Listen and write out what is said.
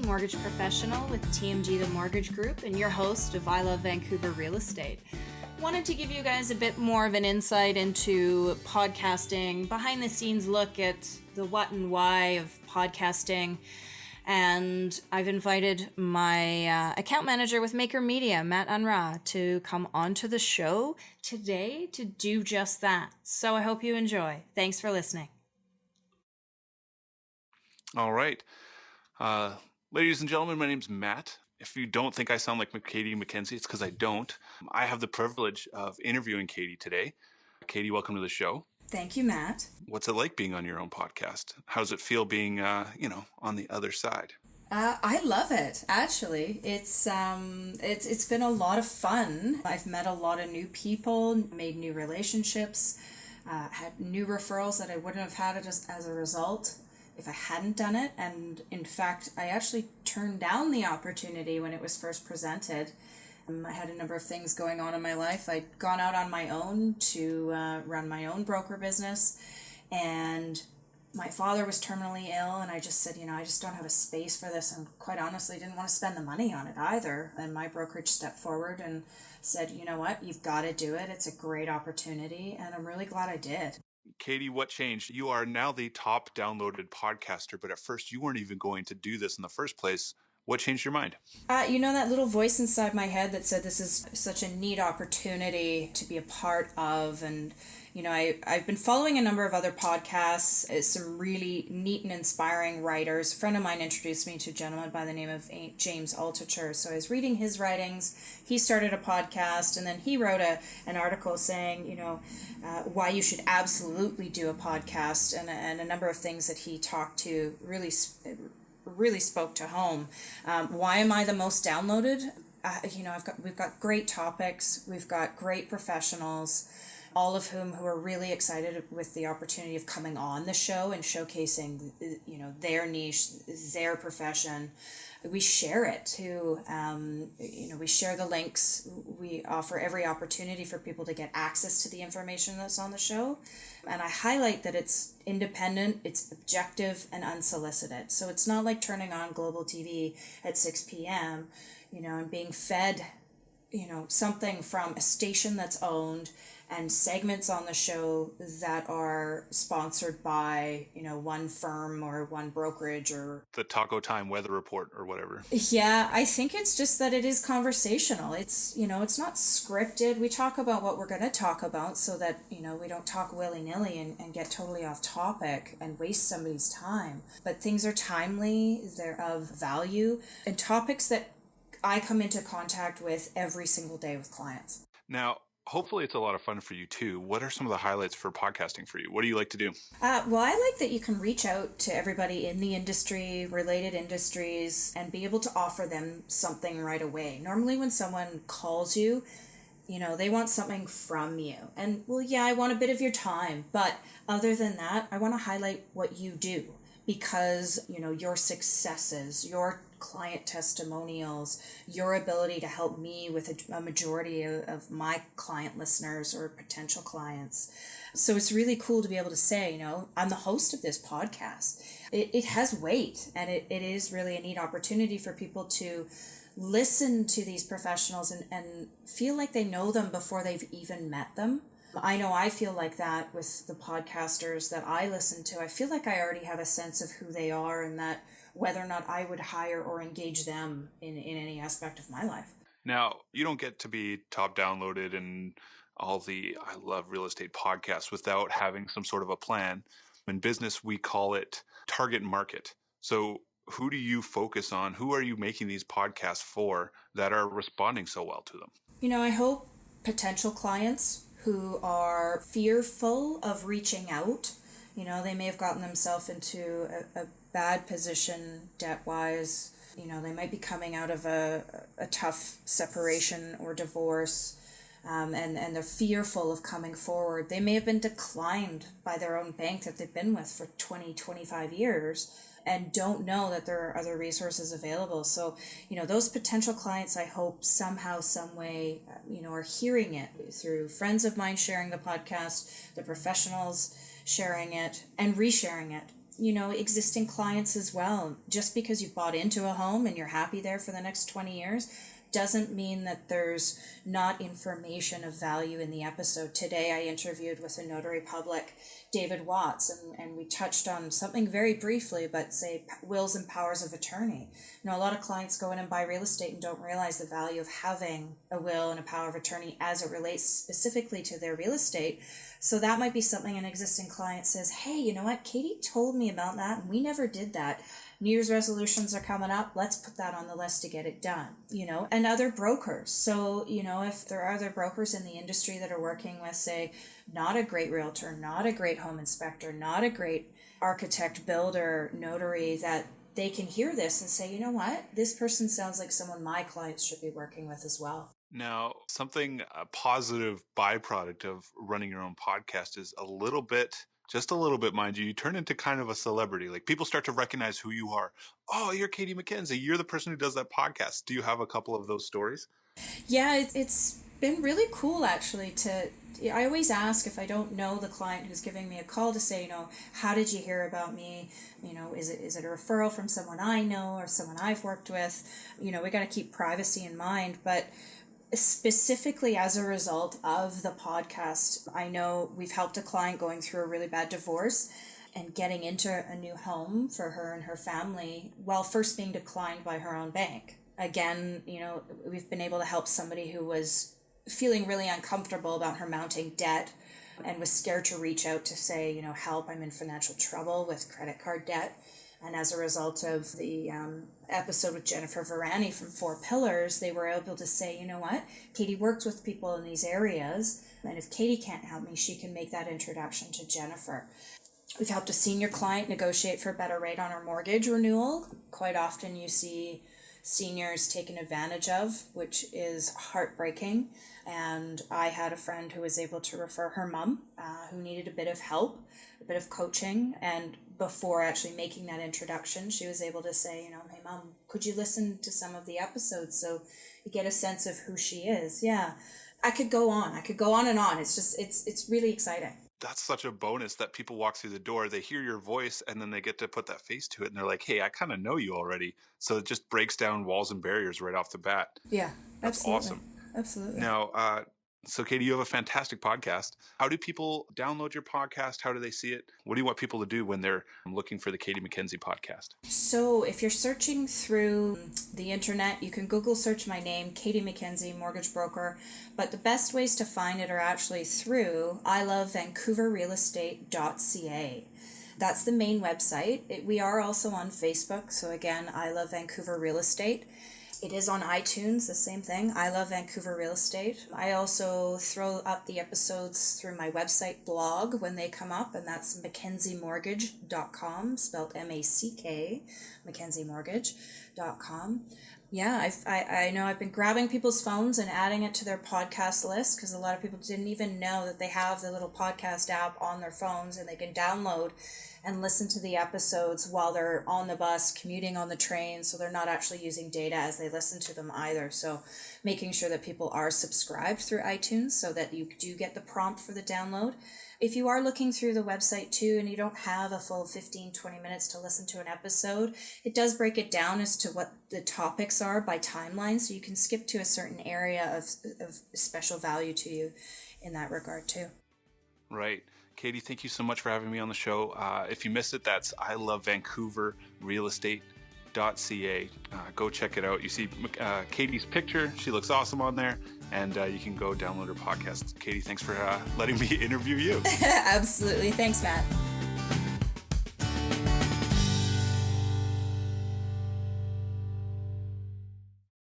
mortgage professional with TMG The Mortgage Group and your host of I Love Vancouver Real Estate. Wanted to give you guys a bit more of an insight into podcasting, behind the scenes look at the what and why of podcasting. And I've invited my account manager with Maker Media, Matt Unra, to come onto the show today to do just that. So I hope you enjoy. Thanks for listening. All right. Ladies and gentlemen, my name's Matt. If you don't think I sound like Katy and Mackenzie, it's because I don't. I have the privilege of interviewing Katy today. Katy, welcome to the show. Thank you, Matt. What's it like being on your own podcast? How does it feel being, on the other side? I love it. Actually, it's been a lot of fun. I've met a lot of new people, made new relationships, had new referrals that I wouldn't have had just as a result if I hadn't done it. And in fact, I actually turned down the opportunity when it was first presented. I had a number of things going on in my life. I'd gone out on my own to run my own broker business, and my father was terminally ill, and I just said, I just don't have a space for this, and quite honestly didn't want to spend the money on it either. And my brokerage stepped forward and said, you know what, you've got to do it. It's a great opportunity, and I'm really glad I did. Katy, what changed? You are now the top downloaded podcaster, but at first you weren't even going to do this in the first place. What changed your mind? That little voice inside my head that said this is such a neat opportunity to be a part of. And, I've been following a number of other podcasts, some really neat and inspiring writers. A friend of mine introduced me to a gentleman by the name of James Altucher. So I was reading his writings. He started a podcast, and then he wrote an article saying, why you should absolutely do a podcast, and a number of things that he talked to really spoke to home. Why am I the most downloaded? We've got great topics. We've got great professionals, all of whom who are really excited with the opportunity of coming on the show and showcasing, their niche, their profession. We share it too. We share the links. We offer every opportunity for people to get access to the information that's on the show. And I highlight that it's independent, it's objective, and unsolicited. So it's not like turning on Global TV at 6 p.m., and being fed, something from a station that's owned, and segments on the show that are sponsored by, one firm or one brokerage or the Taco Time weather report or whatever. Yeah, I think it's just that it is conversational. It's, it's not scripted. We talk about what we're going to talk about so that, we don't talk willy-nilly and get totally off topic and waste somebody's time. But things are timely, they're of value, and topics that I come into contact with every single day with clients. Now, hopefully it's a lot of fun for you too. What are some of the highlights for podcasting for you? What do you like to do? Well, I like that you can reach out to everybody in the industry, related industries, and be able to offer them something right away. Normally when someone calls you, they want something from you. And, well, yeah, I want a bit of your time. But other than that, I want to highlight what you do because, your successes, your client testimonials, your ability to help me with a majority of my client listeners or potential clients. So it's really cool to be able to say, I'm the host of this podcast. It has weight, and it is really a neat opportunity for people to listen to these professionals and feel like they know them before they've even met them. I know I feel like that with the podcasters that I listen to. I feel like I already have a sense of who they are and that whether or not I would hire or engage them in any aspect of my life. Now, you don't get to be top downloaded and all the I Love Real Estate podcasts without having some sort of a plan. In business, we call it target market. So who do you focus on? Who are you making these podcasts for that are responding so well to them? I hope potential clients who are fearful of reaching out. They may have gotten themselves into a bad position debt-wise. They might be coming out of a tough separation or divorce, and they're fearful of coming forward. They may have been declined by their own bank that they've been with for 20, 25 years and don't know that there are other resources available. So, those potential clients, I hope somehow, some way, are hearing it through friends of mine sharing the podcast, the professionals sharing it and resharing it. existing clients as well. Just because you've bought into a home and you're happy there for the next 20 years doesn't mean that there's not information of value in the episode. Today I interviewed with a notary public, David Watts, and we touched on something very briefly, but say wills and powers of attorney. A lot of clients go in and buy real estate and don't realize the value of having a will and a power of attorney as it relates specifically to their real estate. So that might be something an existing client says, hey, you know what, Katy told me about that and we never did that. New Year's resolutions are coming up. Let's put that on the list to get it done, and other brokers. So, if there are other brokers in the industry that are working with, say, not a great realtor, not a great home inspector, not a great architect, builder, notary, that they can hear this and say, you know what, this person sounds like someone my clients should be working with as well. Now, a positive byproduct of running your own podcast is just a little bit, mind you turn into kind of a celebrity. Like, people start to recognize who you are. Oh, you're Katy Mackenzie. You're the person who does that podcast. Do you have a couple of those stories? Yeah, it's been really cool, actually. I always ask, if I don't know the client who's giving me a call, to say, how did you hear about me? Is it a referral from someone I know or someone I've worked with? We got to keep privacy in mind, but specifically as a result of the podcast, I know we've helped a client going through a really bad divorce and getting into a new home for her and her family while first being declined by her own bank. Again, we've been able to help somebody who was feeling really uncomfortable about her mounting debt and was scared to reach out to say, help, I'm in financial trouble with credit card debt. And as a result of the episode with Jennifer Varani from 4 Pillars, they were able to say, you know what, Katy works with people in these areas, and if Katy can't help me, she can make that introduction to Jennifer. We've helped a senior client negotiate for a better rate on her mortgage renewal. Quite often you see seniors taken advantage of, which is heartbreaking. And I had a friend who was able to refer her mom, who needed a bit of help, a bit of coaching, and before actually making that introduction, she was able to say, hey mom, could you listen to some of the episodes so you get a sense of who she is? Yeah, I could go on and on. It's just, it's really exciting. That's such a bonus that people walk through the door, they hear your voice, and then they get to put that face to it, and they're like, hey, I kind of know you already. So it just breaks down walls and barriers right off the bat. Yeah, that's absolutely. Awesome. Absolutely. Now, so Katy, you have a fantastic podcast. How do people download your podcast? How do they see it? What do you want people to do when they're looking for the Katy Mackenzie podcast? So if you're searching through the internet, you can Google search my name, Katy Mackenzie, mortgage broker. But the best ways to find it are actually through ILVRealestate.ca. That's the main website. We are also on Facebook. So again, I Love Vancouver Real Estate. It is on iTunes, the same thing, I Love Vancouver Real Estate. I also throw up the episodes through my website blog when they come up, and that's MackenzieMortgage.com, spelled M-A-C-K, MackenzieMortgage.com. Yeah, I know I've been grabbing people's phones and adding it to their podcast list, because a lot of people didn't even know that they have the little podcast app on their phones and they can download and listen to the episodes while they're on the bus, commuting on the train, so they're not actually using data as they listen to them either. So making sure that people are subscribed through iTunes so that you do get the prompt for the download. If you are looking through the website too and you don't have a full 15-20 minutes to listen to an episode, it does break it down as to what the topics are by timeline, so you can skip to a certain area of special value to you in that regard too. Right. Katy, thank you so much for having me on the show. If you missed it, that's ILoveVancouverRealestate.ca. Go check it out. You see Katy's picture. She looks awesome on there. And you can go download her podcast. Katy, thanks for letting me interview you. Absolutely. Thanks, Matt.